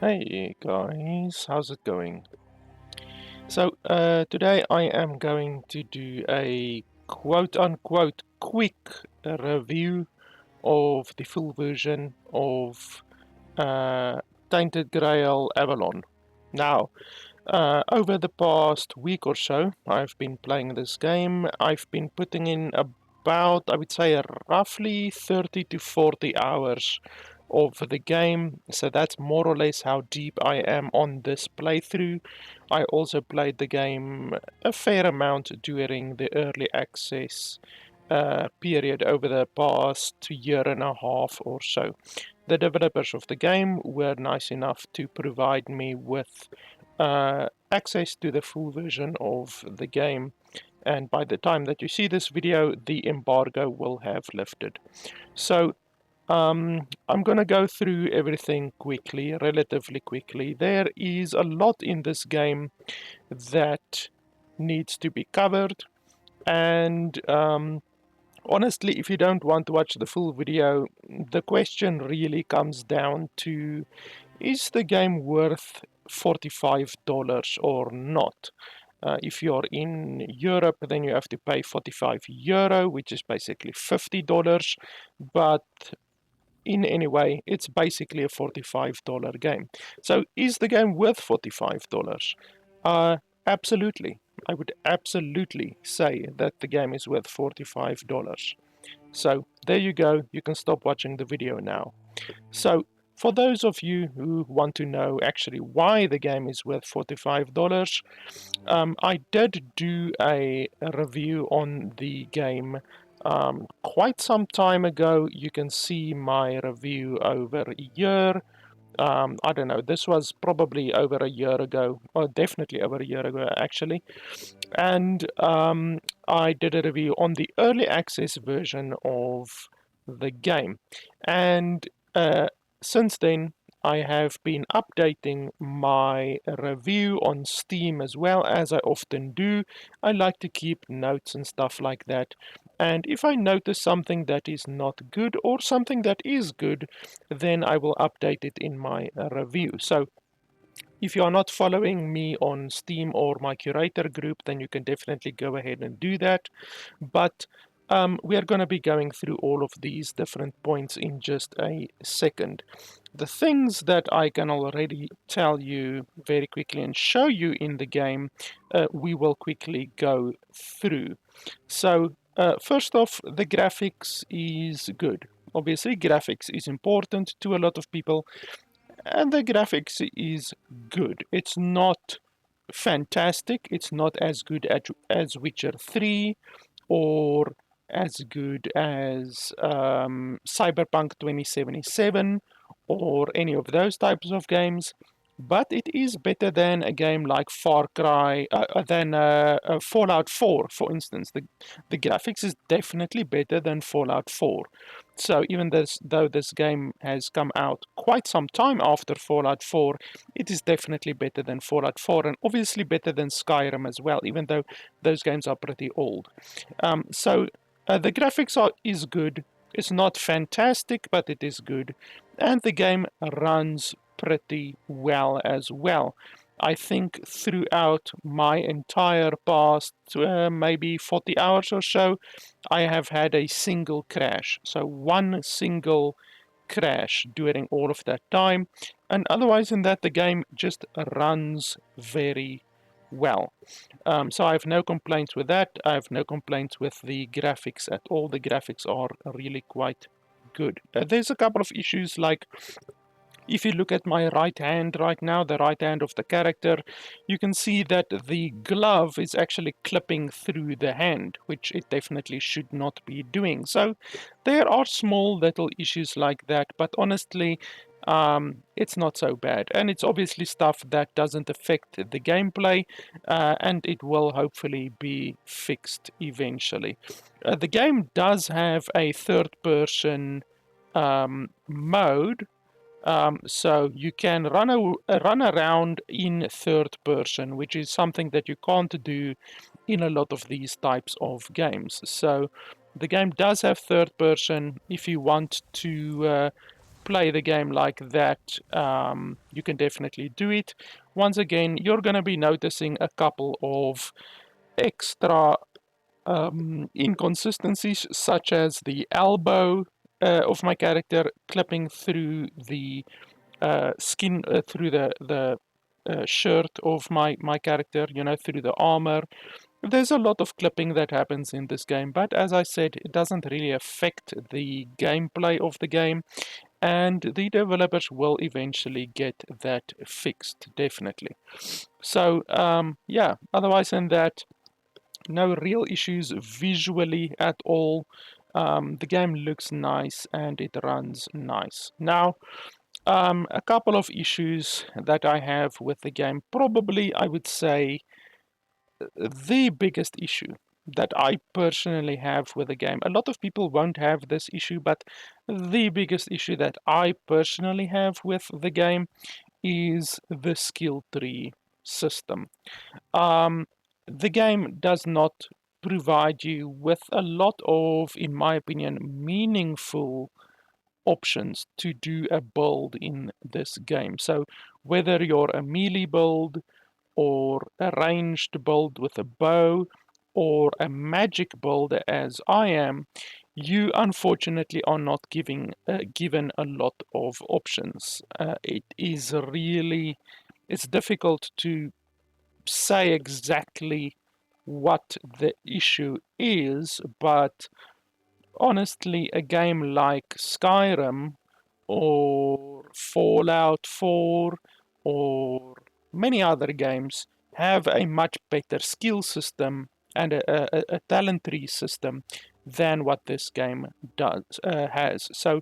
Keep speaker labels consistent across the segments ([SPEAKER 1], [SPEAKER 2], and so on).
[SPEAKER 1] Hey guys, how's it going? So today I am going to do a quote-unquote quick review of the full version of Tainted Grail Avalon. Now, over the past week or so, I've been playing this game. I've been putting in about, I would say, roughly 30 to 40 hours of the game. So that's more or less how deep I am on this playthrough. I also played the game a fair amount during the early access period over the past year and a half or so. The developers of the game were nice enough to provide me with access to the full version of the game, and by the time that you see this video the embargo will have lifted. So I'm gonna go through everything quickly, relatively quickly. There is a lot in this game that needs to be covered, and honestly, if you don't want to watch the full video, the question really comes down to, is the game worth $45 or not? If you're in Europe, then you have to pay 45 euro, which is basically $50. But in any way, it's basically a $45 game. So is the game worth $45? Absolutely. I would absolutely say that the game is worth $45. So there you go, you can stop watching the video now. So for those of you who want to know actually why the game is worth $45, I did do a review on the game quite some time ago. You can see my review over a year. I don't know, this was probably over a year ago, or definitely over a year ago actually. And I did a review on the early access version of the game. And since then, I have been updating my review on Steam as well, as I often do. I like to keep notes and stuff like that. And if I notice something that is not good or something that is good, then I will update it in my review. So if you are not following me on Steam or my curator group, then you can definitely go ahead and do that. But we are going to be going through all of these different points in just a second. The things that I can already tell you very quickly and show you in the game, we will quickly go through. So first off, the graphics is good. Obviously, graphics is important to a lot of people, and the graphics is good. It's not fantastic. It's not as good as Witcher 3 or as good as Cyberpunk 2077 or any of those types of games, but it is better than a game like Far Cry, than Fallout 4, for instance. The graphics is definitely better than Fallout 4. So even though this game has come out quite some time after Fallout 4, it is definitely better than Fallout 4, and obviously better than Skyrim as well, even though those games are pretty old. The graphics is good. It's not fantastic, but it is good. And the game runs pretty well as well. I think throughout my entire past maybe 40 hours or so, I have had a single crash. So one single crash during all of that time. And otherwise than that, the game just runs very well. So I have no complaints with that. I have no complaints with the graphics at all. The graphics are really quite good. There's a couple of issues, like if you look at my right hand right now, the right hand of the character, you can see that the glove is actually clipping through the hand, which it definitely should not be doing. So there are small little issues like that, but honestly, it's not so bad. And it's obviously stuff that doesn't affect the gameplay, and it will hopefully be fixed eventually. The game does have a third-person mode, so you can run around in third person, which is something that you can't do in a lot of these types of games. So the game does have third person. If you want to play the game like that, you can definitely do it. Once again, you're going to be noticing a couple of extra inconsistencies, such as the elbow of my character clipping through the skin, through the shirt of my character, through the armor. There's a lot of clipping that happens in this game, but as I said, it doesn't really affect the gameplay of the game, and the developers will eventually get that fixed, definitely. So, yeah, otherwise than that, no real issues visually at all. The game looks nice and it runs nice. Now, a couple of issues that I have with the game. Probably, I would say, the biggest issue that I personally have with the game. A lot of people won't have this issue, but the biggest issue that I personally have with the game is the skill tree system. Um, the game does not provide you with a lot of, in my opinion, meaningful options to do a build in this game. So whether you're a melee build or a ranged build with a bow or a magic build as I am, you unfortunately are not given a lot of options. It's difficult to say exactly what the issue is, but honestly, a game like Skyrim or Fallout 4 or many other games have a much better skill system and a talent tree system than what this game has. So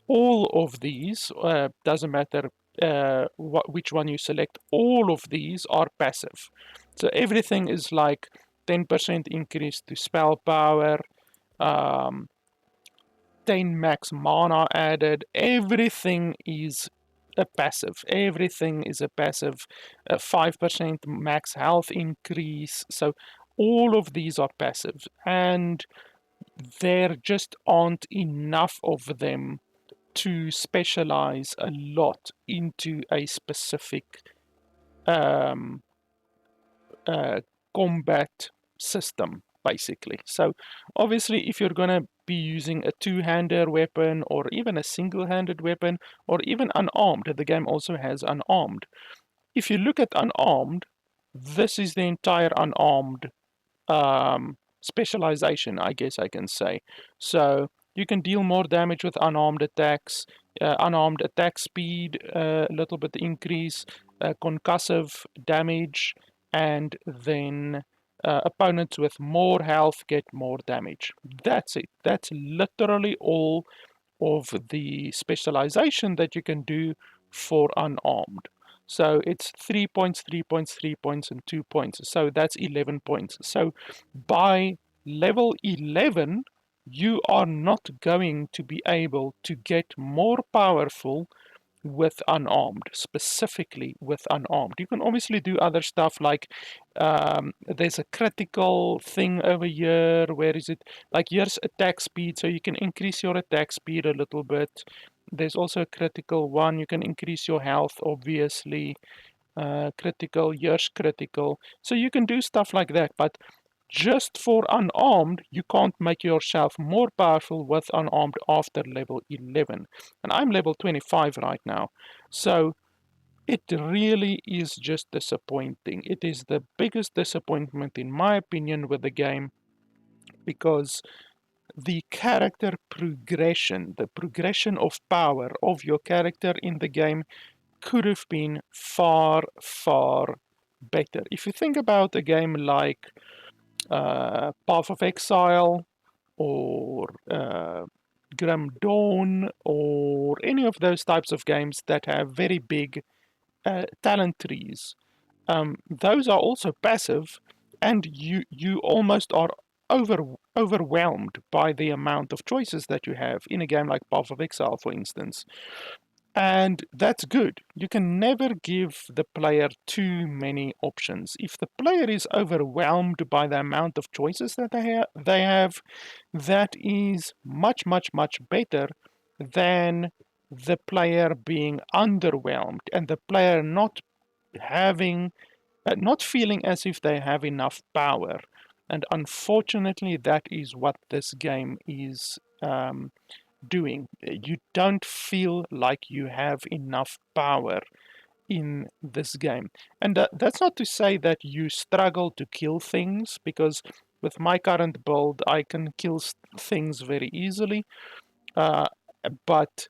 [SPEAKER 1] all of these, doesn't matter which one you select, all of these are passive. So everything is like 10% increase to spell power, um, 10 max mana added. Everything is a passive. Everything is a passive. 5% max health increase. So all of these are passive, and there just aren't enough of them to specialize a lot into a specific um, uh, combat system, basically. So, obviously, if you're going to be using a two-handed weapon or even a single-handed weapon or even unarmed, the game also has unarmed. If you look at unarmed, this is the entire unarmed specialization, I guess I can say. So you can deal more damage with unarmed attacks, unarmed attack speed, a little bit increase, concussive damage, and then opponents with more health get more damage. That's it. That's literally all of the specialization that you can do for unarmed. So it's 3 points, 3 points, 3 points, and 2 points. So that's 11 points. So by level 11, you are not going to be able to get more powerful with unarmed, specifically with unarmed. You can obviously do other stuff like there's a critical thing over here. Where is it? Like here's attack speed, so you can increase your attack speed a little bit. There's also a critical one. You can increase your health, obviously. Critical, here's critical. So you can do stuff like that, but just for unarmed, you can't make yourself more powerful with unarmed after level 11. And I'm level 25 right now. So it really is just disappointing. It is the biggest disappointment, in my opinion, with the game, because the character progression, the progression of power of your character in the game could have been far, far better. If you think about a game like Path of Exile or Grim Dawn or any of those types of games that have very big talent trees, those are also passive, and you almost are overwhelmed by the amount of choices that you have in a game like Path of Exile, for instance. And that's good. You can never give the player too many options. If the player is overwhelmed by the amount of choices that they have, that is much, much, much better than the player being underwhelmed and the player not feeling as if they have enough power. And unfortunately, that is what this game is doing. You don't feel like you have enough power in this game. And that's not to say that you struggle to kill things, because with my current build, I can kill things very easily. Uh, but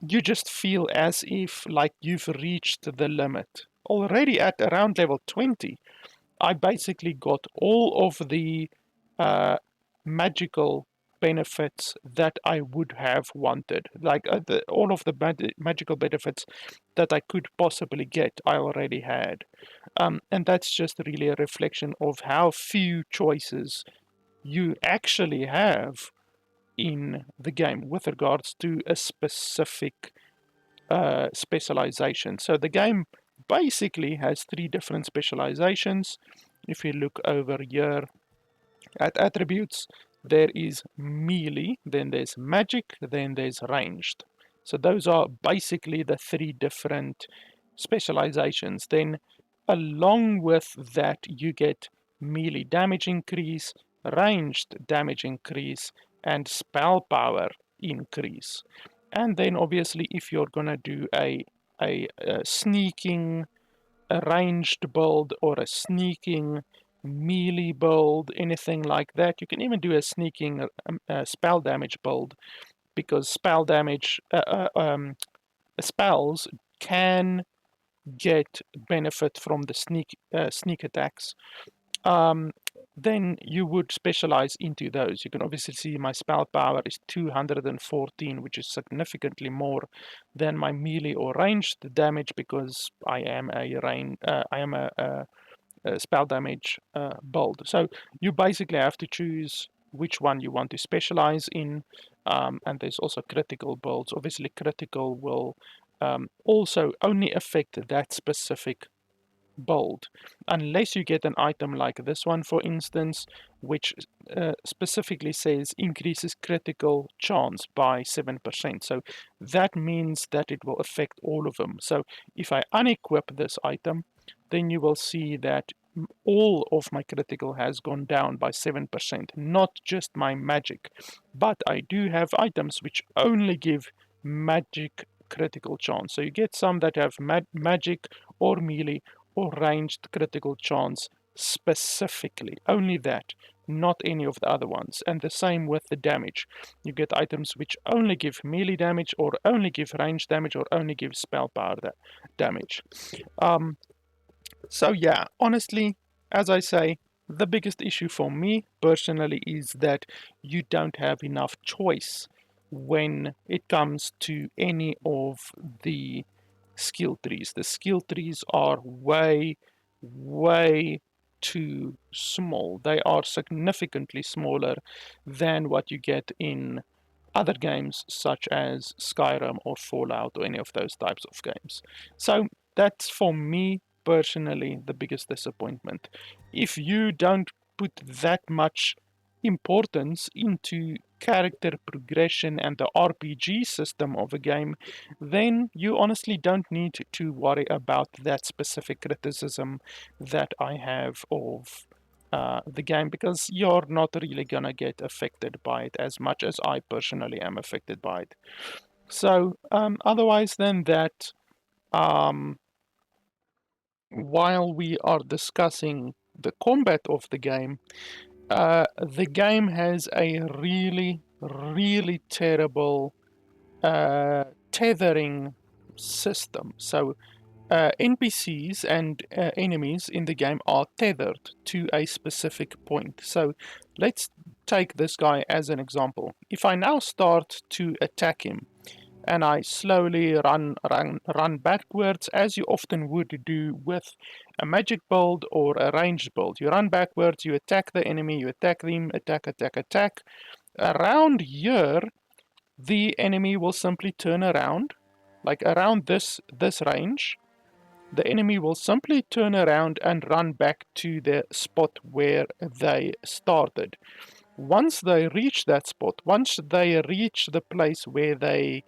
[SPEAKER 1] you just feel as if like you've reached the limit. Already at around level 20, I basically got all of the uh, magical benefits that I would have wanted. Like all of the magical benefits that I could possibly get, I already had. And that's just really a reflection of how few choices you actually have in the game with regards to a specific specialization. So the game basically has three different specializations. If you look over here at attributes, there is melee, then there's magic, then there's ranged. So those are basically the three different specializations. Then along with that, you get melee damage increase, ranged damage increase, and spell power increase. And then obviously if you're gonna do a sneaking a ranged build or a sneaking melee build, anything like that. You can even do a sneaking spell damage build, because spells can get benefit from the sneak attacks. um, then you would specialize into those. You can obviously see my spell power is 214, which is significantly more than my melee or ranged damage, because I am a spell damage build. So you basically have to choose which one you want to specialize in, and there's also critical builds. Obviously, critical will also only affect that specific bold, unless you get an item like this one, for instance, which specifically says increases critical chance by 7%. So that means that it will affect all of them. So if I unequip this item, then you will see that all of my critical has gone down by 7%, not just my magic. But I do have items which only give magic critical chance. So you get some that have magic or melee or ranged critical chance specifically. Only that, not any of the other ones. And the same with the damage. You get items which only give melee damage, or only give range damage, or only give spell power damage. Um, so yeah, honestly, as I say, the biggest issue for me personally is that you don't have enough choice when it comes to any of the skill trees. The skill trees are way too small. They are significantly smaller than what you get in other games such as Skyrim or Fallout or any of those types of games. So that's for me personally the biggest disappointment. If you don't put that much importance into character progression and the RPG system of a game, then you honestly don't need to worry about that specific criticism that I have of the game, because you're not really gonna get affected by it as much as I personally am affected by it. So, otherwise than that, um, while we are discussing the combat of the game has a really terrible tethering system. So NPCs and enemies in the game are tethered to a specific point. So let's take this guy as an example. If I now start to attack him, and I slowly run backwards, as you often would do with a magic build or a ranged build. You run backwards, you attack the enemy, you attack them, attack. Around here, the enemy will simply turn around, like around this range. The enemy will simply turn around and run back to the spot where they started. Once they reach that spot, once they reach the place where they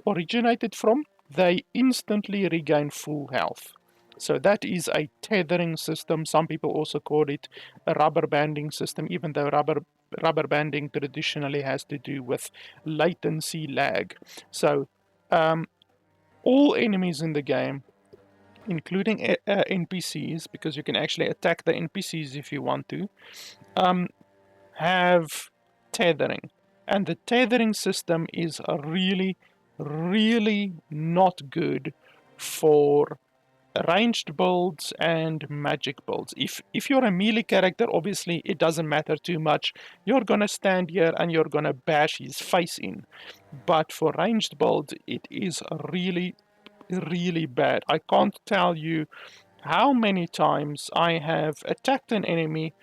[SPEAKER 1] originated from, they instantly regain full health. So that is a tethering system. Some people also call it a rubber banding system, even though rubber banding traditionally has to do with latency lag. So all enemies in the game, including NPCs, because you can actually attack the NPCs if you want to, have tethering. And the tethering system is really, really not good for ranged builds and magic builds. If you're a melee character, obviously it doesn't matter too much. You're gonna stand here and you're gonna bash his face in. But for ranged builds, it is really, really bad. I can't tell you how many times I have attacked an enemy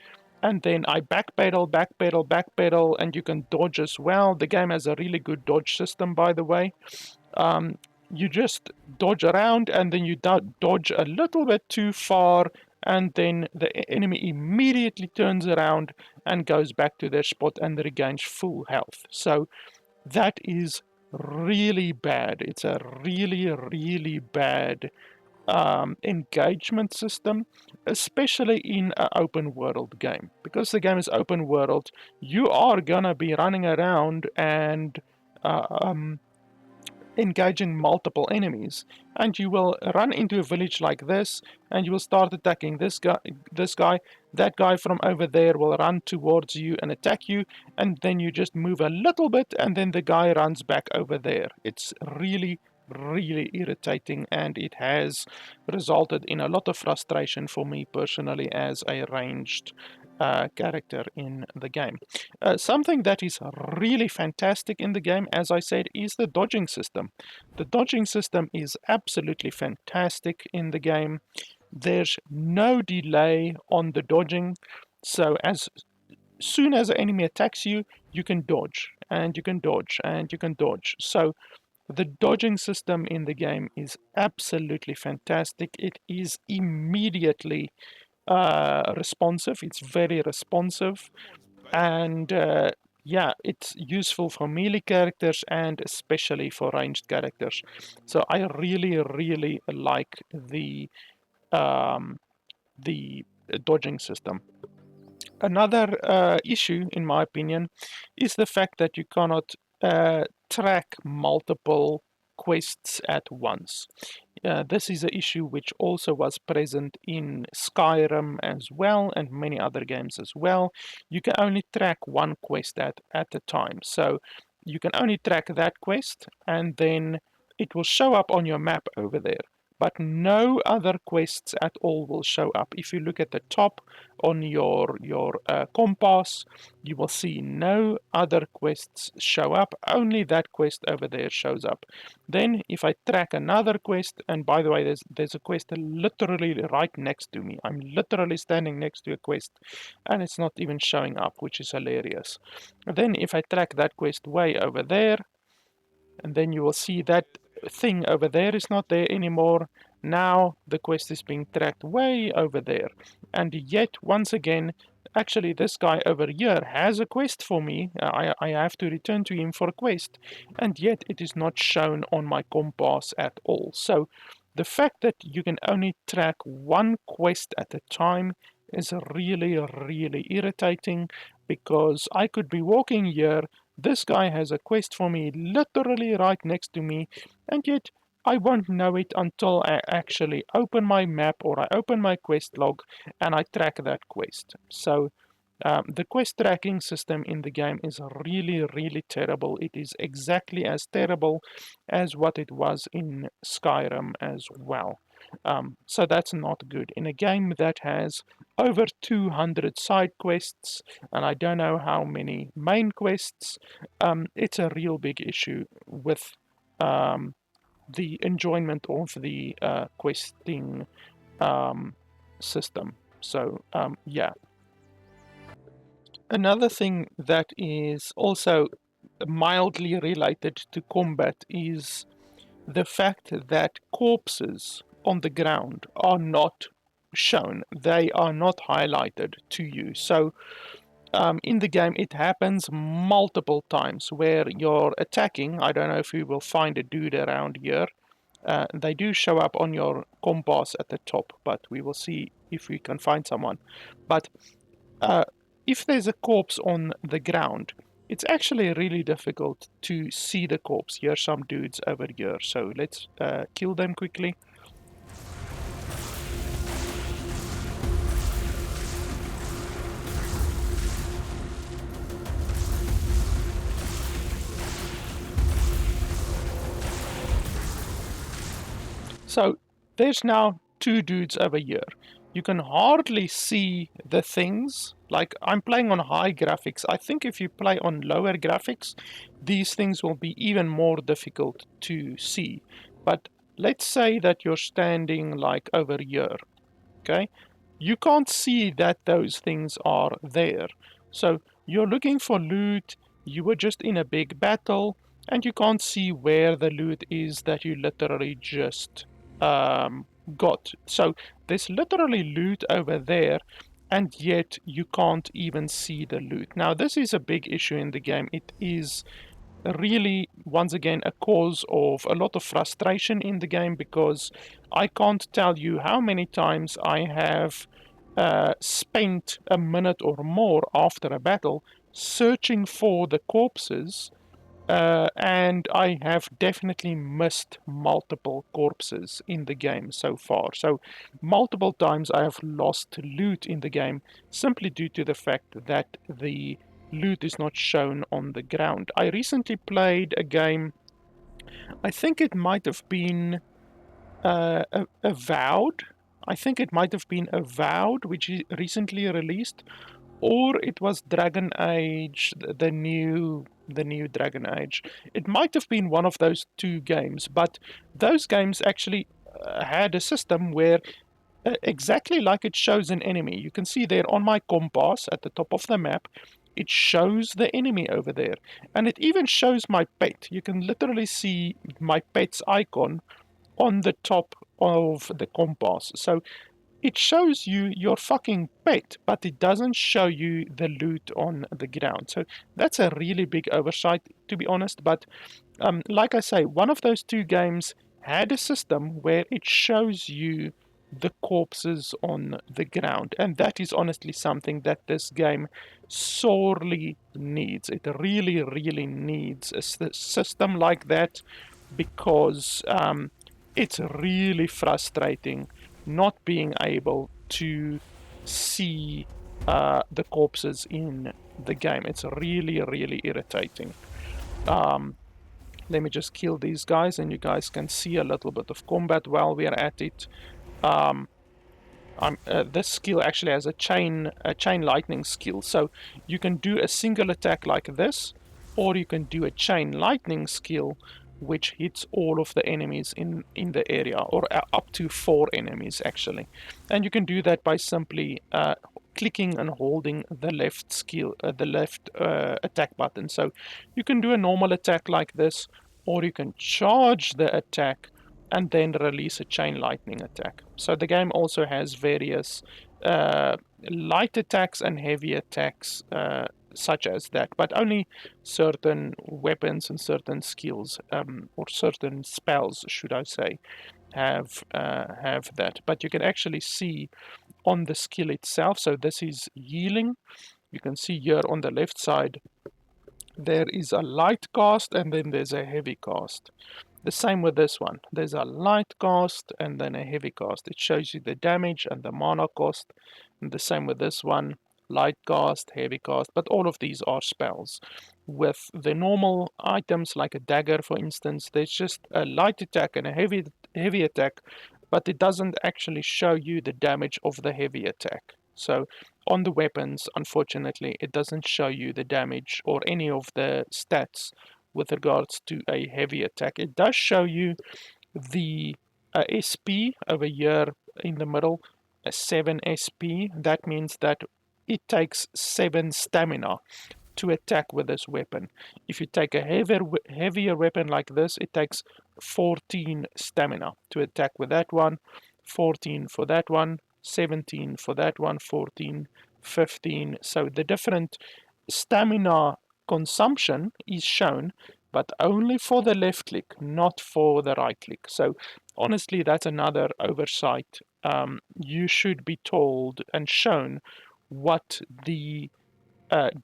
[SPEAKER 1] and then I backpedal, and you can dodge as well. The game has a really good dodge system, by the way. You just dodge around and then you dodge a little bit too far, and then the enemy immediately turns around and goes back to their spot and regains full health. So that is really bad. It's a really, really bad engagement system, especially in an open world game. Because the game is open world, you are gonna be running around and uh, um, engaging multiple enemies, and you will run into a village like this and you will start attacking this guy, that guy from over there will run towards you and attack you, and then you just move a little bit and then the guy runs back over there. It's really, really irritating, and it has resulted in a lot of frustration for me personally as a ranged character in the game. Something that is really fantastic in the game, as I said, is the dodging system. The dodging system is absolutely fantastic in the game. There's no delay on the dodging, so as soon as an enemy attacks you, you can dodge, and you can dodge, and you can dodge. So the dodging system in the game is absolutely fantastic. It is immediately responsive. It's very responsive, and yeah, it's useful for melee characters and especially for ranged characters. So I really, really like the dodging system. Another issue, in my opinion, is the fact that you cannot track multiple quests at once. This is an issue which also was present in Skyrim as well, and many other games as well. You can only track one quest at a time. So you can only track that quest, and then it will show up on your map over there. But no other quests at all will show up. If you look at the top on your compass, you will see no other quests show up. Only that quest over there shows up. Then if I track another quest, and by the way, there's a quest literally right next to me. I'm literally standing next to a quest, and it's not even showing up, which is hilarious. Then if I track that quest way over there, and then you will see that thing over there is not there anymore. Now the quest is being tracked way over there. And yet, once again, actually this guy over here has a quest for me. I have to return to him for a quest. And yet it is not shown on my compass at all. So the fact that you can only track one quest at a time is really, really irritating, because I could be walking here, this guy has a quest for me literally right next to me, and yet I won't know it until I actually open my map or I open my quest log and I track that quest. So the quest tracking system in the game is really, really terrible. It is exactly as terrible as what it was in Skyrim as well. So that's not good. In a game that has over 200 side quests, and I don't know how many main quests, it's a real big issue with the enjoyment of the questing system. So, yeah. Another thing that is also mildly related to combat is the fact that corpses on the ground are not shown. They are not highlighted to you. So in the game, it happens multiple times where you're attacking. I don't know if you will find a dude around here. They do show up on your compass at the top, but we will see if we can find someone. But if there's a corpse on the ground, it's actually really difficult to see the corpse. Here's some dudes over here, so let's kill them quickly. So there's now two dudes over here. You can hardly see the things. Like, I'm playing on high graphics. I think if you play on lower graphics, these things will be even more difficult to see. But let's say that you're standing like over here, okay? You can't see that those things are there. So you're looking for loot, you were just in a big battle, and you can't see where the loot is that you literally just got. So there's literally loot over there, and yet you can't even see the loot. Now, this is a big issue in the game. It is really, once again, a cause of a lot of frustration in the game, because I can't tell you how many times I have spent a minute or more after a battle searching for the corpses, and I have definitely missed multiple corpses in the game so far. So multiple times I have lost loot in the game simply due to the fact that the loot is not shown on the ground. I recently played a game, I think it might have been Avowed. I think it might have been Avowed, which is recently released, or it was Dragon Age, the new Dragon Age. It might have been one of those two games, but those games actually had a system where exactly like it shows an enemy. You can see there on my compass at the top of the map, it shows the enemy over there. And it even shows my pet. You can literally see my pet's icon on the top of the compass. So it shows you your fucking pet, but it doesn't show you the loot on the ground. So that's a really big oversight, to be honest. But like I say, one of those two games had a system where it shows you the corpses on the ground, and that is honestly something that this game sorely needs. It really, really needs a system like that, because it's really frustrating not being able to see the corpses in the game. It's really, really irritating. Um, Let me just kill these guys, and you guys can see a little bit of combat while we're at it. Um, this skill actually has a chain lightning skill, so you can do a single attack like this, or you can do a chain lightning skill, which hits all of the enemies in the area, or up to 4 enemies actually. And you can do that by simply clicking and holding the left attack button. So you can do a normal attack like this, or you can charge the attack and then release a chain lightning attack. So the game also has various light attacks and heavy attacks such as that, but only certain weapons and certain skills, or certain spells, should I say, have that. But you can actually see on the skill itself. So this is healing. You can see here on the left side there is a light cast and then there's a heavy cast. The same with this one. There's a light cast and then a heavy cast. It shows you the damage and the mana cost. And the same with this one. Light cast, heavy cast, but all of these are spells. With the normal items like a dagger, for instance, there's just a light attack and a heavy attack, but it doesn't actually show you the damage of the heavy attack. So on the weapons, unfortunately, it doesn't show you the damage or any of the stats with regards to a heavy attack. It does show you the SP over here in the middle, a 7 SP. That means that it takes 7 stamina to attack with this weapon. If you take a heavier weapon like this, it takes 14 stamina to attack with that one, 14 for that one, 17 for that one, 14 15. So the different stamina consumption is shown, but only for the left click, not for the right click. So honestly, that's another oversight. You should be told and shown what the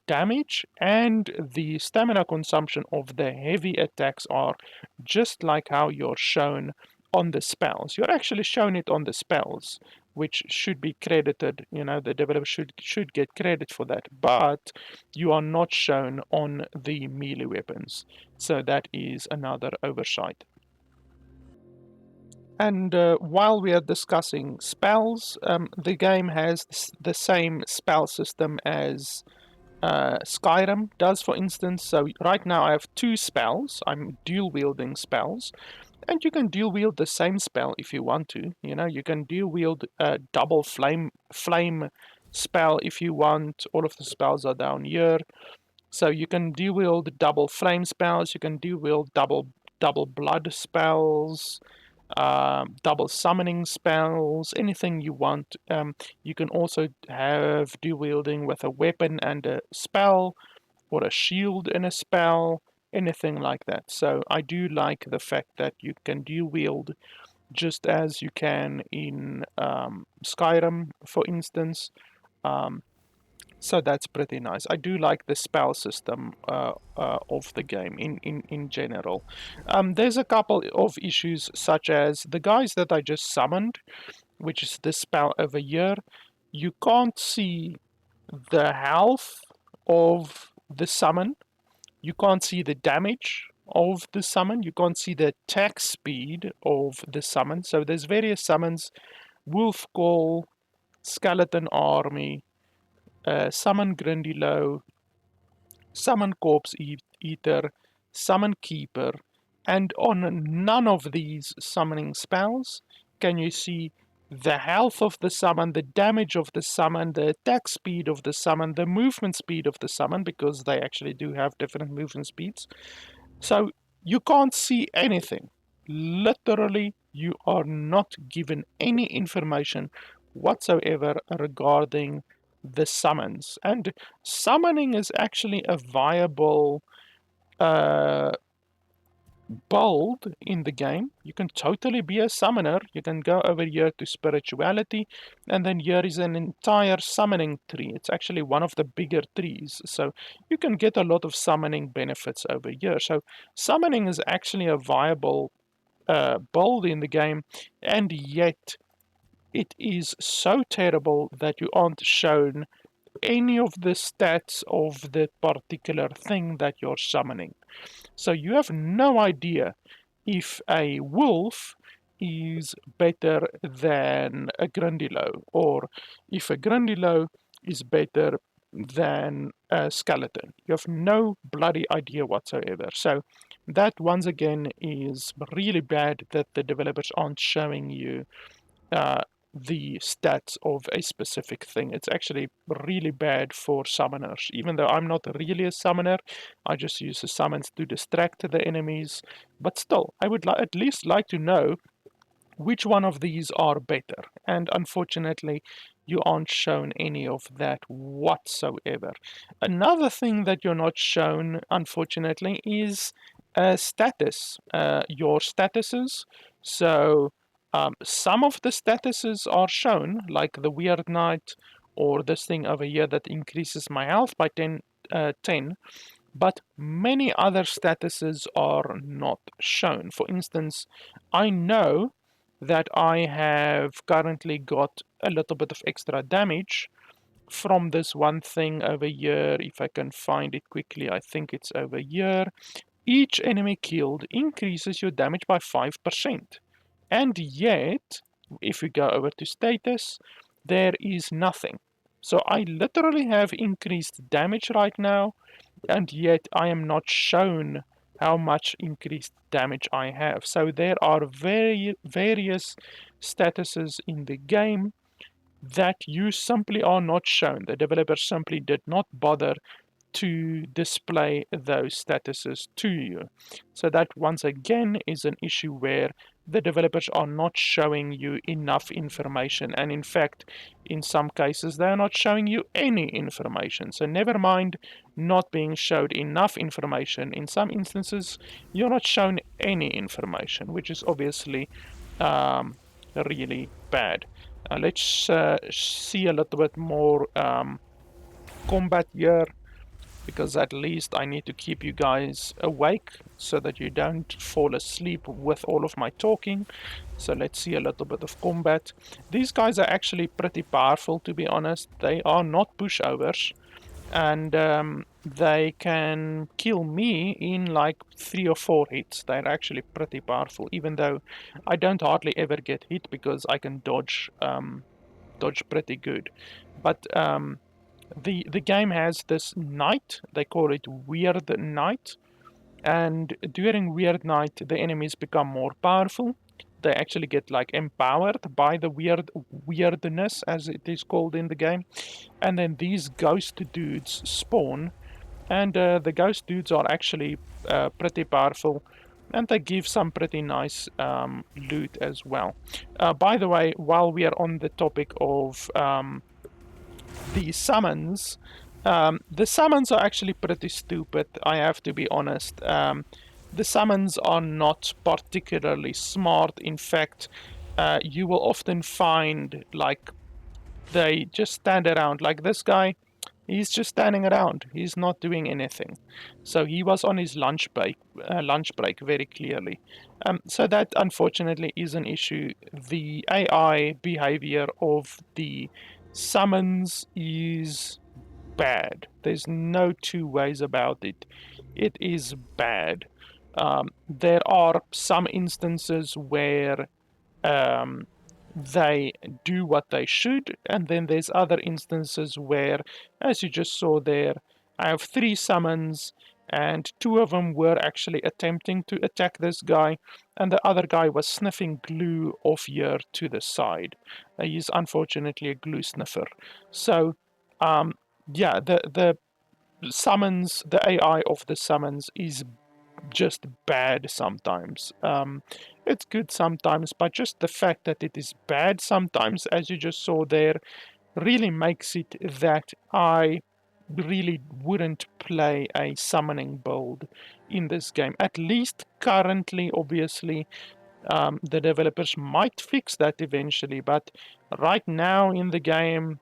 [SPEAKER 1] damage and the stamina consumption of the heavy attacks are, just like how you're shown on the spells. You're actually shown it on the spells, which should be credited. The developer should get credit for that, but you are not shown on the melee weapons. So that is another oversight. And while we are discussing spells, the game has the same spell system as Skyrim does, for instance. So right now I have two spells. I'm dual wielding spells, and you can dual wield the same spell if you want to. You can dual wield a double flame spell if you want. All of the spells are down here. So you can dual wield double flame spells. You can dual wield double blood spells. Double summoning spells, anything you want. You can also have dual wielding with a weapon and a spell, or a shield and a spell, anything like that. So I do like the fact that you can dual wield just as you can in Skyrim, for instance. Um, so that's pretty nice. I do like the spell system of the game in general. There's a couple of issues, such as the guys that I just summoned, which is this spell over here. You can't see the health of the summon. You can't see the damage of the summon. You can't see the attack speed of the summon. So there's various summons: Wolf Call, Skeleton Army, Summon Grindylow, Summon Corpse Eater, Summon Keeper, and on none of these summoning spells can you see the health of the summon, the damage of the summon, the attack speed of the summon, the movement speed of the summon, because they actually do have different movement speeds. So you can't see anything. Literally, you are not given any information whatsoever regarding the summons. And summoning is actually a viable uh, build in the game. You can totally be a summoner. You can go over here to spirituality, and then here is an entire summoning tree. It's actually one of the bigger trees, so you can get a lot of summoning benefits over here. So summoning is actually a viable build in the game, and yet it is so terrible that you aren't shown any of the stats of the particular thing that you're summoning. So you have no idea if a wolf is better than a Grundylow, or if a Grundylow is better than a skeleton. You have no bloody idea whatsoever. So that, once again, is really bad that the developers aren't showing you uh, the stats of a specific thing. It's actually really bad for summoners. Even though I'm not really a summoner, I just use the summons to distract the enemies. But still, I would at least like to know which one of these are better. And unfortunately, you aren't shown any of that whatsoever. Another thing that you're not shown, unfortunately, is status. Your statuses. So some of the statuses are shown, like the Weird Knight, or this thing over here that increases my health by 10, but many other statuses are not shown. For instance, I know that I have currently got a little bit of extra damage from this one thing over here. If I can find it quickly, I think it's over here. Each enemy killed increases your damage by 5%. And yet, if we go over to status, there is nothing. So I literally have increased damage right now, and yet I am not shown how much increased damage I have. So there are various statuses in the game that you simply are not shown. The developer simply did not bother to display those statuses to you. So that once again is an issue where the developers are not showing you enough information, and in fact in some cases they are not showing you any information. So never mind not being showed enough information, in some instances you're not shown any information, which is obviously really bad. Let's see a little bit more combat here, because at least I need to keep you guys awake so that you don't fall asleep with all of my talking. So let's see a little bit of combat. These guys are actually pretty powerful, to be honest. They are not pushovers, and they can kill me in like 3 or 4 hits. They're actually pretty powerful, even though I don't hardly ever get hit because I can dodge pretty good. But the game has this night, they call it Weird Night, and during Weird Night the enemies become more powerful. They actually get like empowered by the weirdness, as it is called in the game, and then these ghost dudes spawn, and the ghost dudes are actually pretty powerful, and they give some pretty nice loot as well. By the way, while we are on the topic of the summons, the summons are actually pretty stupid, I have to be honest. The summons are not particularly smart. In fact, you will often find like they just stand around. Like this guy, he's just standing around. He's not doing anything. So he was on his lunch break very clearly. So that unfortunately is an issue. The AI behavior of the summons is bad. There's no two ways about it. It is bad. There are some instances where um, they do what they should, and then there's other instances where, as you just saw there, I have 3 summons, and 2 of them were actually attempting to attack this guy, and the other guy was sniffing glue off here to the side. He's unfortunately a glue sniffer. So, yeah, the summons, the AI of the summons is just bad sometimes. It's good sometimes, but just the fact that it is bad sometimes, as you just saw there, really makes it that I really wouldn't play a summoning build in this game. At least currently, obviously, the developers might fix that eventually, but right now in the game,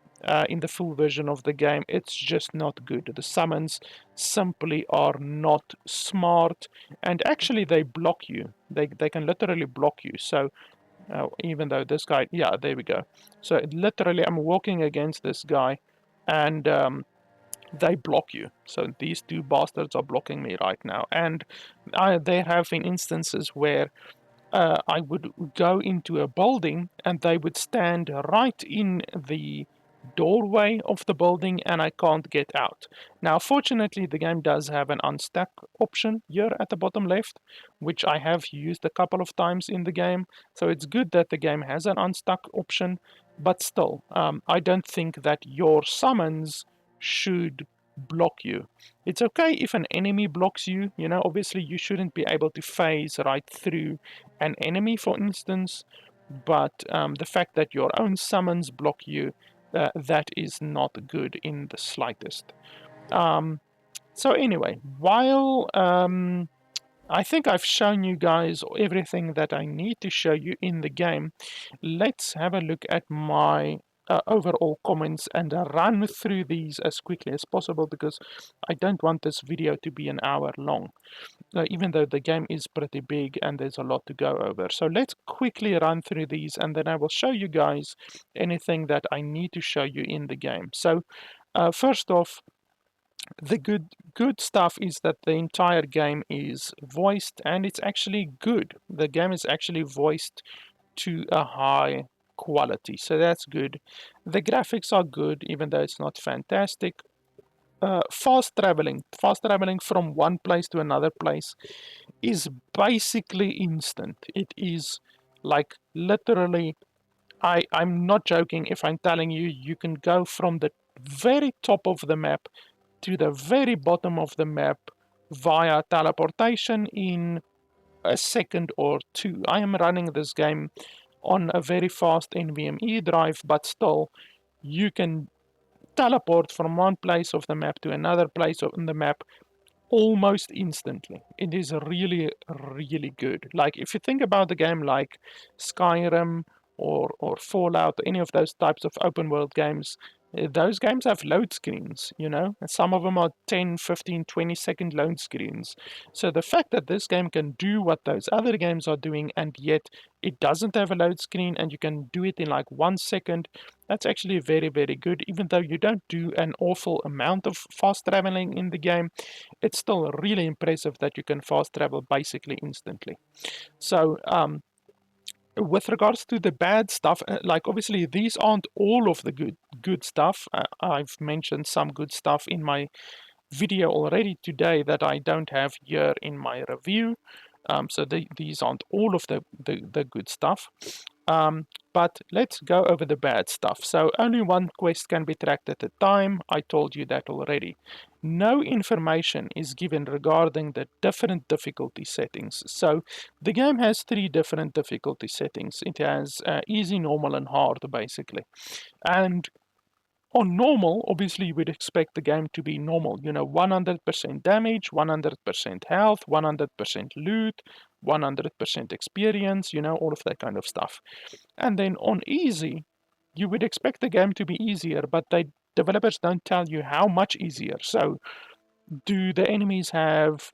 [SPEAKER 1] in the full version of the game, it's just not good. The summons simply are not smart, and actually they block you. They can literally block you. So even though this guy, yeah, there we go. So literally, I'm walking against this guy, and they block you. So these 2 bastards are blocking me right now, and there have been instances where I would go into a building and they would stand right in the doorway of the building and I can't get out. Now, fortunately, the game does have an unstack option here at the bottom left, which I have used a couple of times in the game. So it's good that the game has an unstack option, but still, I don't think that your summons should block you. It's okay if an enemy blocks you, you know, obviously you shouldn't be able to phase right through an enemy, for instance, but the fact that your own summons block you, that is not good in the slightest. So anyway, while I think I've shown you guys everything that I need to show you in the game, let's have a look at my overall comments and run through these as quickly as possible, because I don't want this video to be an hour long, even though the game is pretty big and there's a lot to go over. So let's quickly run through these and then I will show you guys anything that I need to show you in the game. So first off, the good stuff is that the entire game is voiced, and it's actually good. The game is actually voiced to a high quality, so that's good. The graphics are good, even though it's not fantastic. Fast traveling from one place to another place is basically instant. It is like literally, I'm not joking if I'm telling you, you can go from the very top of the map to the very bottom of the map via teleportation in a second or two. I am running this game on a very fast NVMe drive, but still, you can teleport from one place of the map to another place on the map almost instantly. It is really, really good. Like, if you think about the game like Skyrim or Fallout, any of those types of open world games, those games have load screens, you know, and some of them are 10, 15, 20-second load screens. So the fact that this game can do what those other games are doing, and yet it doesn't have a load screen and you can do it in like 1 second, that's actually very, very good. Even though you don't do an awful amount of fast traveling in the game, it's still really impressive that you can fast travel basically instantly. So, with regards to the bad stuff, like obviously these aren't all of the good stuff. I've mentioned some good stuff in my video already today that I don't have here in my review. So these aren't all of the good stuff. But let's go over the bad stuff. So only one quest can be tracked at a time. I told you that already. No information is given regarding the different difficulty settings. So the game has 3 different difficulty settings. It has easy, normal, and hard, basically. And on normal, obviously, you would expect the game to be normal. You know, 100% damage, 100% health, 100% loot, 100% experience, you know, all of that kind of stuff. And then on easy, you would expect the game to be easier, but developers don't tell you how much easier. So, do the enemies have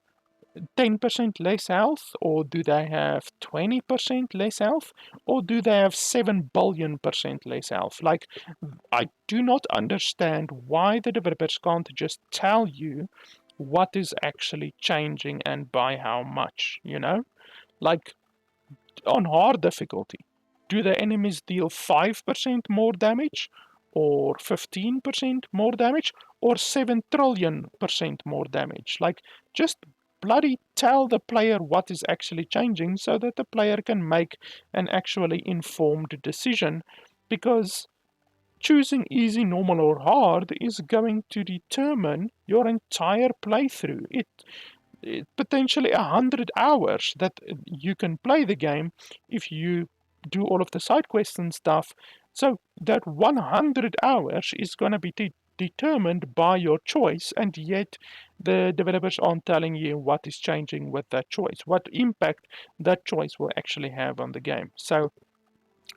[SPEAKER 1] 10% less health, or do they have 20% less health, or do they have 7 billion percent less health? Like, I do not understand why the developers can't just tell you what is actually changing and by how much, you know? Like, on hard difficulty, do the enemies deal 5% more damage, or 15% more damage, or 7 trillion percent more damage? Like, just bloody tell the player what is actually changing so that the player can make an actually informed decision, because choosing easy, normal, or hard is going to determine your entire playthrough. It potentially 100 hours that you can play the game if you do all of the side quests and stuff. So that 100 hours is going to be determined by your choice, and yet the developers aren't telling you what is changing with that choice, what impact that choice will actually have on the game. So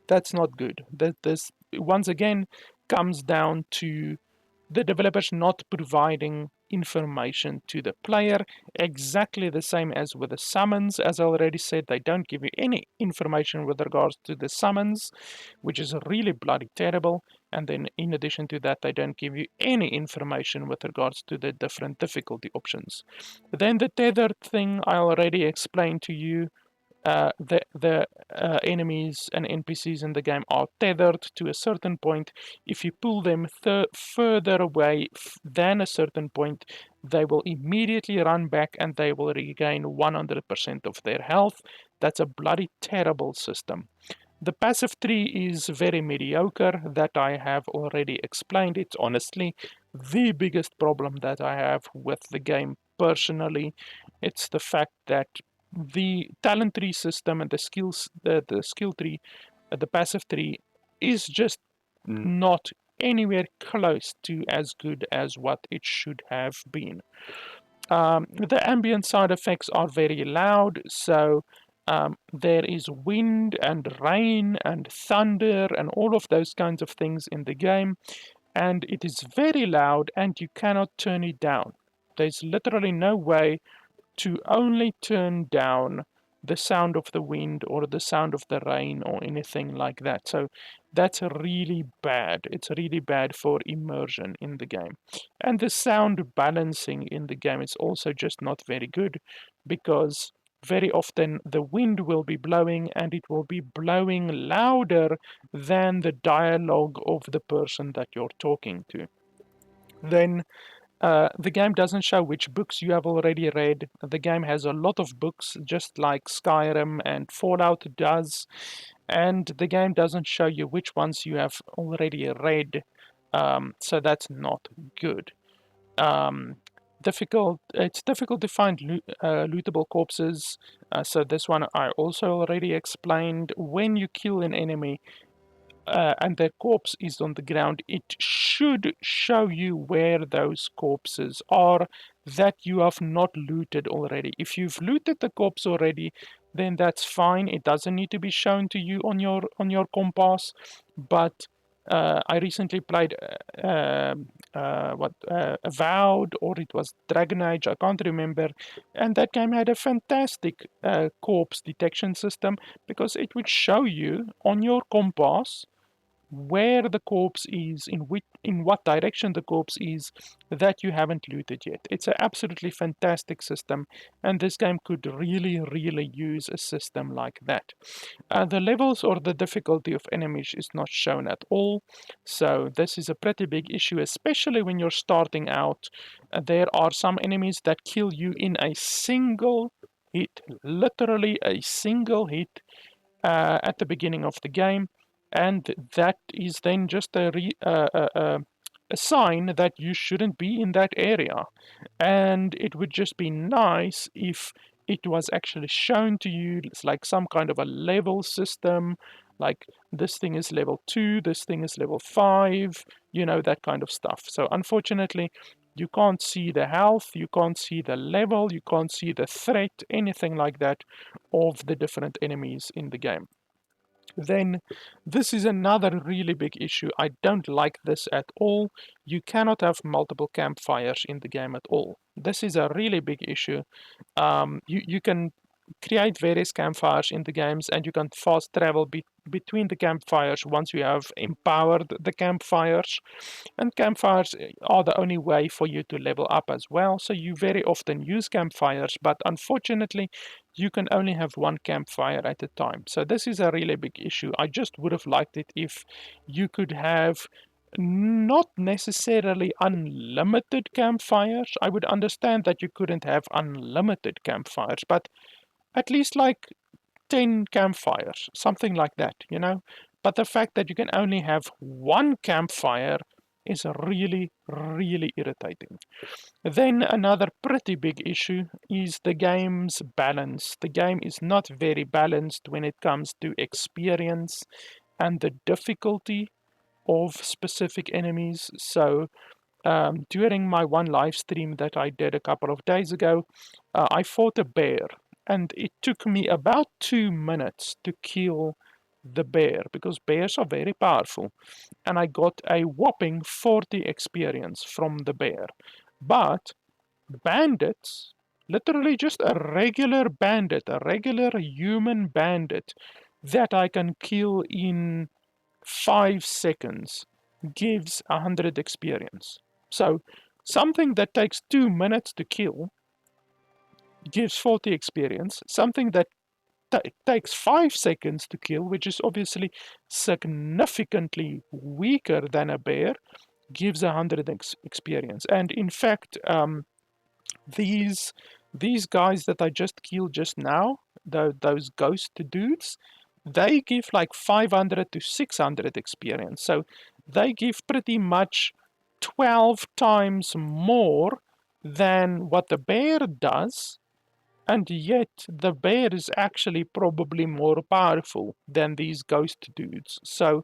[SPEAKER 1] that's not good. This once again comes down to the developers not providing information to the player, exactly the same as with the summons. As I already said, they don't give you any information with regards to the summons, which is really bloody terrible. And then in addition to that, they don't give you any information with regards to the different difficulty options. Then the tethered thing I already explained to you. The enemies and NPCs in the game are tethered to a certain point. If you pull them further away than a certain point, they will immediately run back and they will regain 100% of their health. That's a bloody terrible system. The passive tree is very mediocre, that I have already explained. It's honestly the biggest problem that I have with the game personally. It's the fact that the talent tree system and the skill tree, the passive tree, is just not anywhere close to as good as what it should have been. The ambient side effects are very loud, so there is wind and rain and thunder and all of those kinds of things in the game, and it is very loud and you cannot turn it down. There's literally no way to only turn down the sound of the wind or the sound of the rain or anything like that. So that's really bad. It's really bad for immersion in the game. And the sound balancing in the game is also just not very good, because very often the wind will be blowing and it will be blowing louder than the dialogue of the person that you're talking to. Then the game doesn't show which books you have already read. The game has a lot of books, just like Skyrim and Fallout does, and the game doesn't show you which ones you have already read, so that's not good. um, it's difficult to find lootable corpses. So this one I also already explained. When you kill an enemy, and their corpse is on the ground, it should show you where those corpses are that you have not looted already. If you've looted the corpse already, then that's fine. It doesn't need to be shown to you on your compass. But I recently played Avowed, or it was Dragon Age, I can't remember, and that game had a fantastic corpse detection system, because it would show you on your compass where the corpse is, in what direction the corpse is that you haven't looted yet. It's an absolutely fantastic system, and this game could really use a system like that. The levels or the difficulty of enemies is not shown at all, so this is a pretty big issue, especially when you're starting out. There are some enemies that kill you in a single hit, literally a single hit, at the beginning of the game, and that is then just a sign that you shouldn't be in that area. And it would just be nice if it was actually shown to you. It's like some kind of a level system, like this thing is level 2, this thing is level 5, that kind of stuff. So unfortunately, you can't see the health, you can't see the level, you can't see the threat, anything like that, of the different enemies in the game. Then this is another really big issue. I don't like this at all. You cannot have multiple campfires in the game at all. This is a really big issue. You can create various campfires in the games, and you can fast travel between the campfires once you have empowered the campfires. And campfires are the only way for you to level up as well. So you very often use campfires, but unfortunately, you can only have one campfire at a time. So this is a really big issue. I just would have liked it if you could have not necessarily unlimited campfires. I would understand that you couldn't have unlimited campfires, but at least like 10 campfires, something like that. But the fact that you can only have one campfire is really irritating. Then another pretty big issue is the game's balance. The game is not very balanced when it comes to experience and the difficulty of specific enemies. So during my one live stream that I did a couple of days ago, I fought a bear, and it took me about 2 minutes to kill the bear, because bears are very powerful, and I got a whopping 40 experience from the bear. But bandits, literally just a regular bandit, a regular human bandit that I can kill in 5 seconds, gives 100 experience. So something that takes 2 minutes to kill gives 40 experience. Something that takes 5 seconds to kill, which is obviously significantly weaker than a bear, gives 100 experience. And in fact, these guys that I just killed just now, those ghost dudes, they give like 500 to 600 experience. So they give pretty much 12 times more than what the bear does, and yet the bear is actually probably more powerful than these ghost dudes. So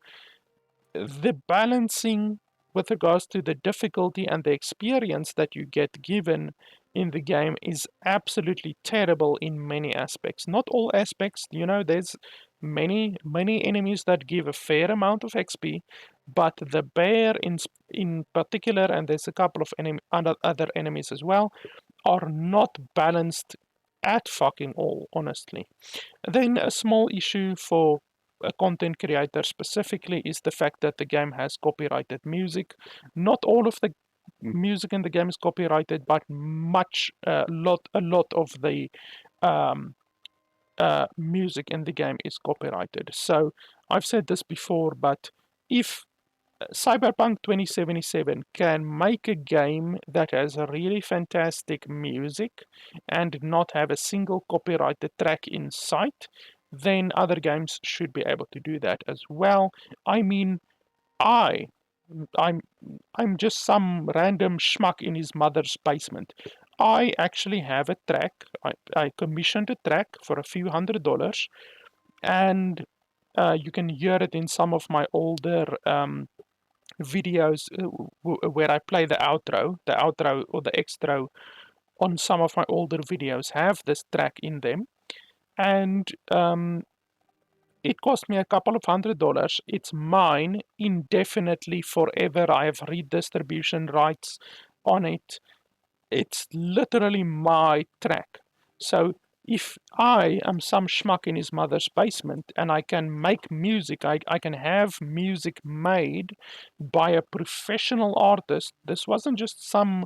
[SPEAKER 1] the balancing with regards to the difficulty and the experience that you get given in the game is absolutely terrible in many aspects. Not all aspects, there's many enemies that give a fair amount of XP, but the bear in particular, and there's a couple of other enemies as well, are not balanced at fucking all, honestly. Then a small issue for a content creator specifically is the fact that the game has copyrighted music. Not all of the music in the game is copyrighted, but a lot of the um, music in the game is copyrighted. So I've said this before, but if Cyberpunk 2077 can make a game that has a really fantastic music and not have a single copyrighted track in sight, then other games should be able to do that as well. I mean, I I'm I'm just some random schmuck in his mother's basement. I actually have a track. I commissioned a track for a few $100s, and you can hear it in some of my older videos where I play the outro or the extra on some of my older videos have this track in them, and it cost me a couple of $100s. It's mine indefinitely forever. I have redistribution rights on it. It's literally my track. So if I am some schmuck in his mother's basement and I can make music, I can have music made by a professional artist. This wasn't just some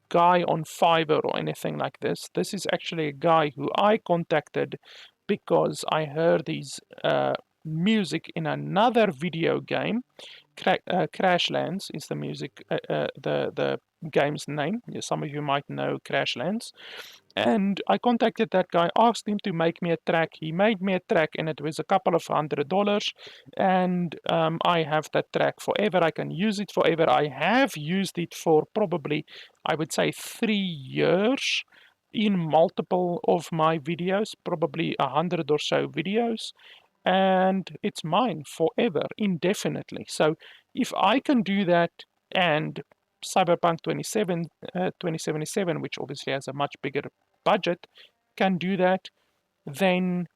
[SPEAKER 1] guy on Fiverr or anything like this. This is actually a guy who I contacted because I heard his music in another video game. Crashlands is the music, the game's name. Some of you might know Crashlands. And I contacted that guy, asked him to make me a track. He made me a track, and it was a couple of $100. And I have that track forever. I can use it forever. I have used it for probably, I would say, 3 years in multiple of my videos, probably 100 or so videos, and it's mine forever, indefinitely. So if I can do that, and Cyberpunk 2077, which obviously has a much bigger budget, can do that, then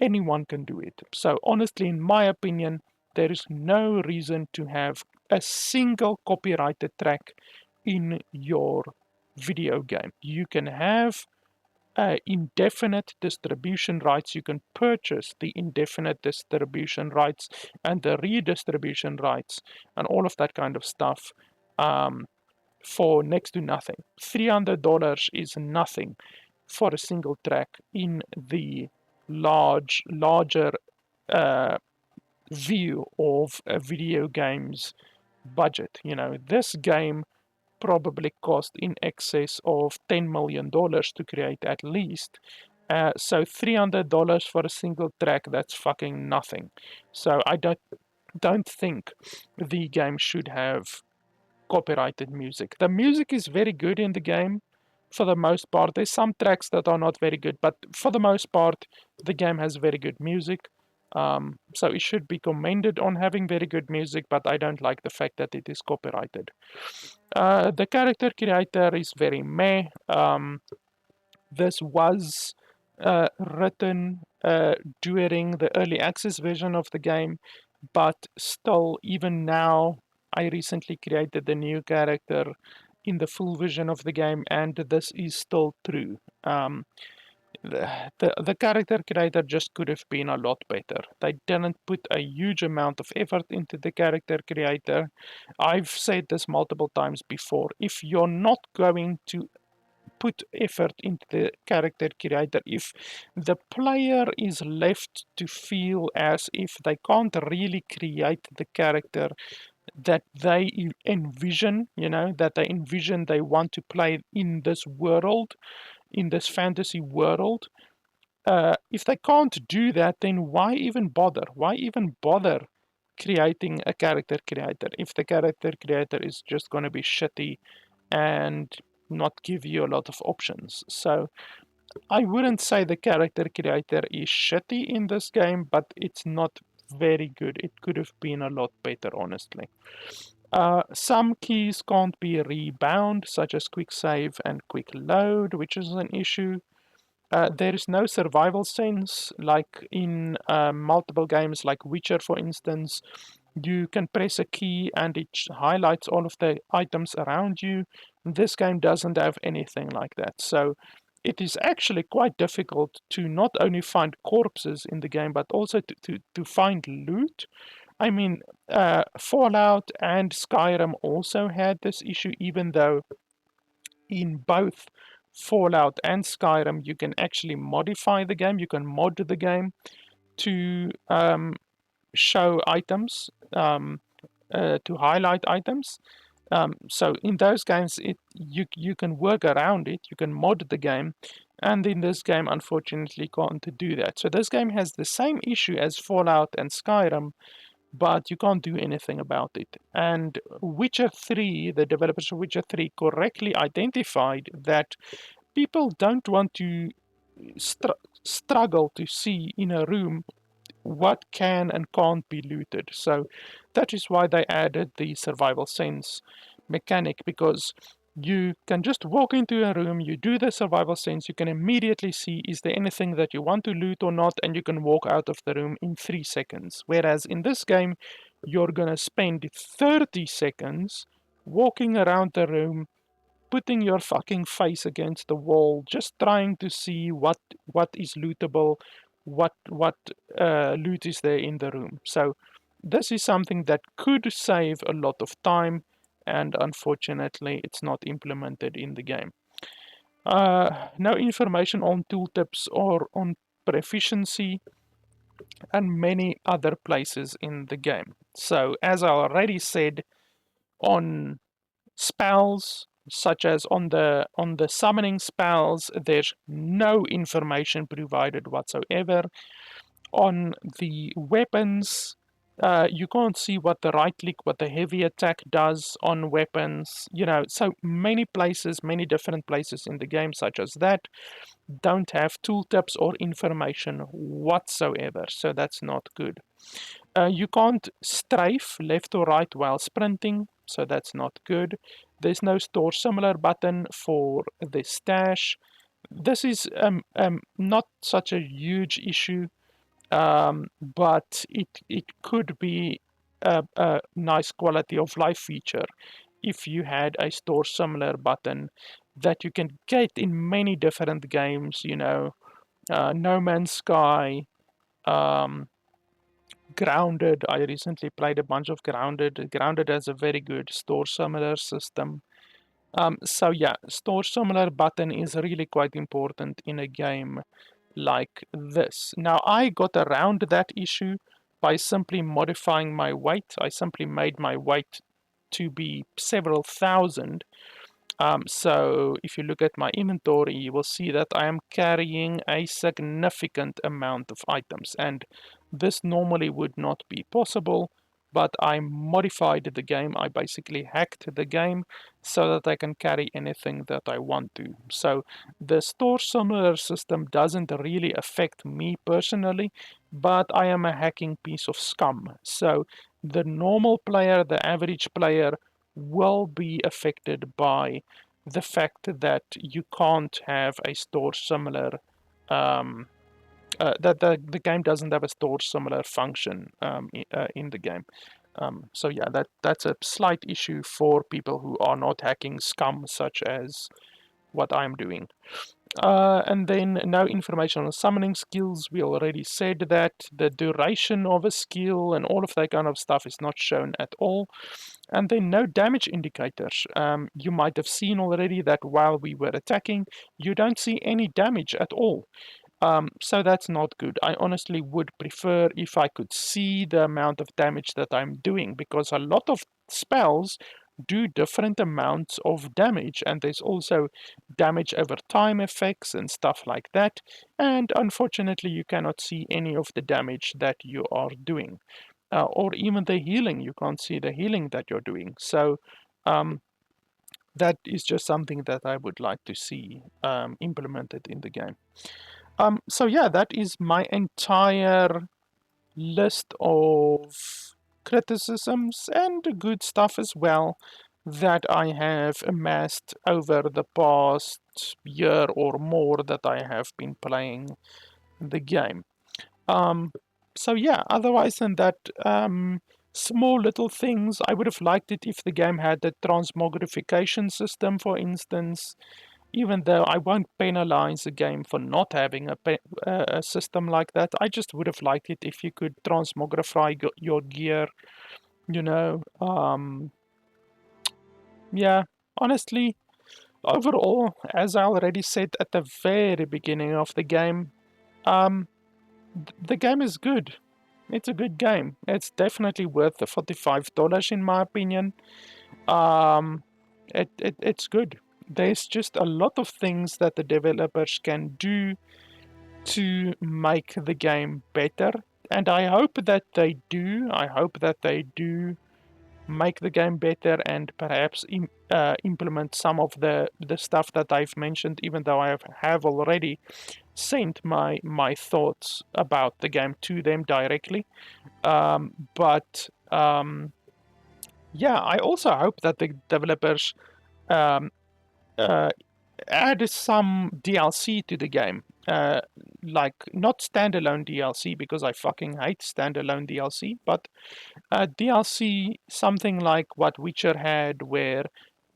[SPEAKER 1] anyone can do it. So honestly, in my opinion, there is no reason to have a single copyrighted track in your video game. You can have indefinite distribution rights. You can purchase the indefinite distribution rights and the redistribution rights and all of that kind of stuff for next to nothing. $300 is nothing for a single track in the larger uh, view of a video game's budget. You know, this game probably cost in excess of $10 million to create at least. So $300 for a single track, that's fucking nothing. So I don't think the game should have copyrighted music. The music is very good in the game for the most part. There's some tracks that are not very good, but for the most part, the game has very good music. So it should be commended on having very good music, but I don't like the fact that it is copyrighted. The character creator is very meh. This was written during the early access version of the game, but still, even now, I recently created the new character in the full version of the game, and this is still true. The character creator just could have been a lot better. They didn't put a huge amount of effort into the character creator. I've said this multiple times before. If you're not going to put effort into the character creator, if the player is left to feel as if they can't really create the character that they envision, they want to play in this world, in this fantasy world, if they can't do that, then why even bother? Why even bother creating a character creator if the character creator is just going to be shitty and not give you a lot of options? So I wouldn't say the character creator is shitty in this game, but it's not very good. It could have been a lot better, honestly. Some keys can't be rebound, such as quick save and quick load, which is an issue. There is no survival sense, like in multiple games like Witcher, for instance. You can press a key and it highlights all of the items around you. This game doesn't have anything like that. So it is actually quite difficult to not only find corpses in the game, but also to find loot. I mean, Fallout and Skyrim also had this issue, even though in both Fallout and Skyrim, you can actually modify the game. You can mod the game to show items, to highlight items. So in those games, you can work around it. You can mod the game, and in this game, unfortunately, can't do that. So this game has the same issue as Fallout and Skyrim, but you can't do anything about it. And Witcher 3, the developers of Witcher 3 correctly identified that people don't want to struggle to see in a room what can and can't be looted. So that is why they added the survival sense mechanic, because you can just walk into a room, you do the survival sense, you can immediately see is there anything that you want to loot or not, and you can walk out of the room in 3 seconds. Whereas in this game, you're gonna spend 30 seconds walking around the room, putting your fucking face against the wall, just trying to see what is lootable, what loot is there in the room. So this is something that could save a lot of time, and unfortunately, it's not implemented in the game. No information on tooltips or on proficiency and many other places in the game. So as I already said, on spells such as on the summoning spells, there's no information provided whatsoever. On the weapons, you can't see what the right click, what the heavy attack does on weapons. So many places, many different places in the game such as that don't have tooltips or information whatsoever, so that's not good. You can't strafe left or right while sprinting, so that's not good. There's no store similar button for the stash. This is not such a huge issue, but it could be a nice quality of life feature if you had a store similar button that you can get in many different games. No Man's Sky, um, Grounded. I recently played a bunch of Grounded. Grounded has a very good store similar system. So yeah, store similar button is really quite important in a game like this. Now I got around that issue by simply modifying my weight. I simply made my weight to be several thousand. So if you look at my inventory, you will see that I am carrying a significant amount of items, and this normally would not be possible, but I modified the game. I basically hacked the game so that I can carry anything that I want to. So the store similar system doesn't really affect me personally, but I am a hacking piece of scum. So the normal player, the average player, will be affected by the fact that you can't have a store similar that the game doesn't have a store similar function in the game. So yeah, that's a slight issue for people who are not hacking scum such as what I'm doing. And then no information on summoning skills. We already said that the duration of a skill and all of that kind of stuff is not shown at all. And then no damage indicators. You might have seen already that while we were attacking, you don't see any damage at all. So that's not good. I honestly would prefer if I could see the amount of damage that I'm doing, because a lot of spells do different amounts of damage, and there's also damage over time effects and stuff like that. And unfortunately, you cannot see any of the damage that you are doing, or even the healing. You can't see the healing that you're doing. So that is just something that I would like to see implemented in the game. So yeah, that is my entire list of criticisms and good stuff as well that I have amassed over the past year or more that I have been playing the game. Um, so yeah, otherwise than that, small little things. I would have liked it if the game had the transmogrification system, for instance, even though I won't penalize the game for not having a system like that. I just would have liked it if you could transmogrify your gear, you know. Yeah, honestly, overall, as I already said at the very beginning of the game, um, the game is good. It's a good game. It's definitely worth the $45 in my opinion. Um, it's good. There's just a lot of things that the developers can do to make the game better. and I hope that they do. I hope that they do make the game better and perhaps implement some of the stuff that I've mentioned, even though I have already sent my thoughts about the game to them directly. But yeah, I also hope that the developers um, uh, add some DLC to the game. Like not standalone DLC, because I fucking hate standalone DLC, but DLC, something like what Witcher had, where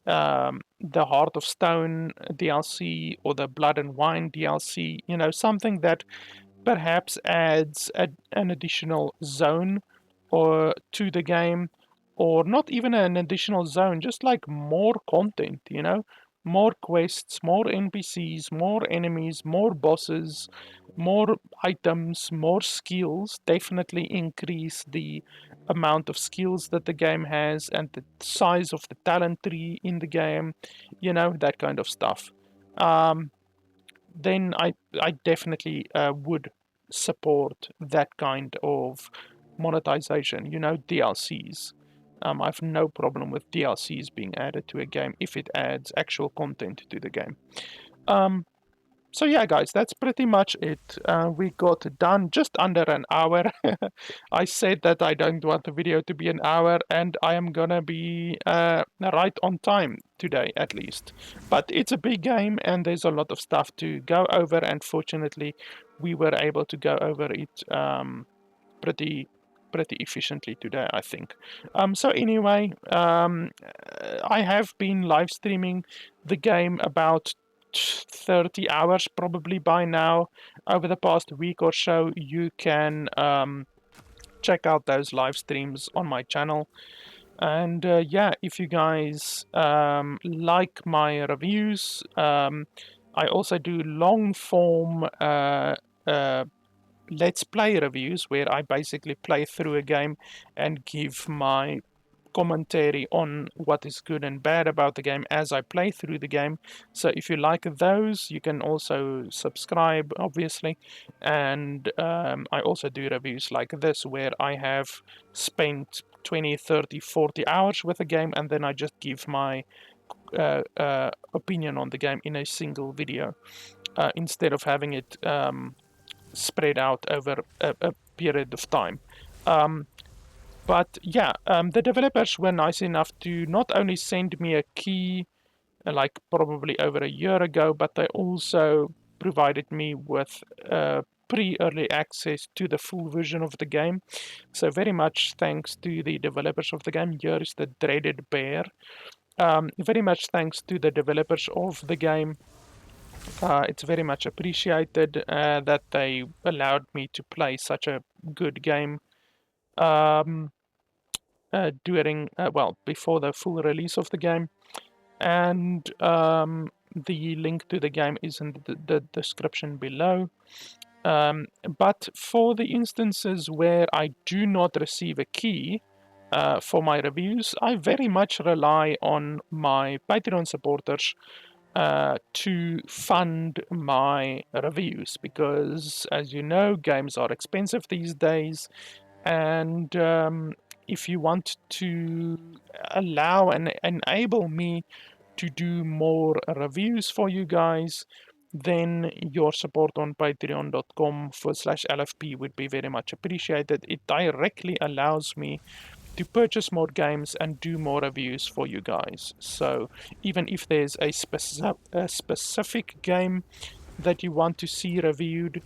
[SPEAKER 1] the Heart of Stone DLC or the Blood and Wine DLC, something that perhaps adds an additional zone or to the game, or not even an additional zone, just like more content, more quests, more NPCs, more enemies, more bosses, more items, more skills. Definitely increase the amount of skills that the game has and the size of the talent tree in the game, that kind of stuff. Then I definitely would support that kind of monetization, DLCs. I've no problem with DLCs being added to a game if it adds actual content to the game. Um, so yeah, guys, that's pretty much it. We got done just under an hour. I said that I don't want the video to be an hour, and I am gonna be right on time today, at least. But it's a big game, and there's a lot of stuff to go over, and fortunately, we were able to go over it pretty efficiently today, I think. So anyway, I have been live streaming the game about 30 hours probably by now. Over the past week or so, you can check out those live streams on my channel. And yeah, if you guys like my reviews, I also do long form uh, let's play reviews where I basically play through a game and give my commentary on what is good and bad about the game as I play through the game. So if you like those, you can also subscribe, obviously. And I also do reviews like this where I have spent 20, 30, 40 hours with a game, and then I just give my opinion on the game in a single video instead of having it spread out over a period of time. But yeah, the developers were nice enough to not only send me a key, like probably over a year ago, but they also provided me with pre-early access to the full version of the game. So very much thanks to the developers of the game. Here is the dreaded bear. Very much thanks to the developers of the game. It's very much appreciated that they allowed me to play such a good game um, before the full release of the game. And the link to the game is in the description below. But for the instances where I do not receive a key for my reviews, I very much rely on my Patreon supporters to fund my reviews, because as you know, games are expensive these days, and if you want to allow and enable me to do more reviews for you guys, then your support on patreon.com/LFP would be very much appreciated. It directly allows me to purchase more games and do more reviews for you guys. So even if there's a specific game that you want to see reviewed,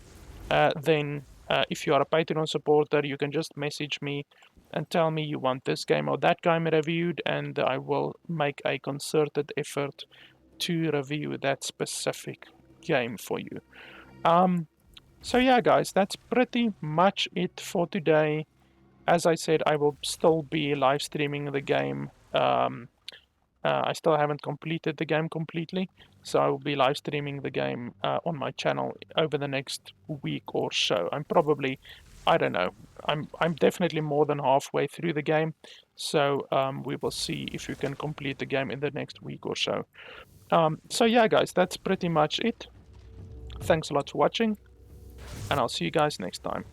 [SPEAKER 1] then if you are a Patreon supporter, you can just message me and tell me you want this game or that game reviewed, and I will make a concerted effort to review that specific game for you. So yeah, guys, that's pretty much it for today. As I said, I will still be live streaming the game. I still haven't completed the game completely, so I will be live streaming the game on my channel over the next week or so. I'm probably, I don't know, I'm definitely more than halfway through the game, so we will see if you can complete the game in the next week or so. So yeah, guys, that's pretty much it. Thanks a lot for watching, and I'll see you guys next time.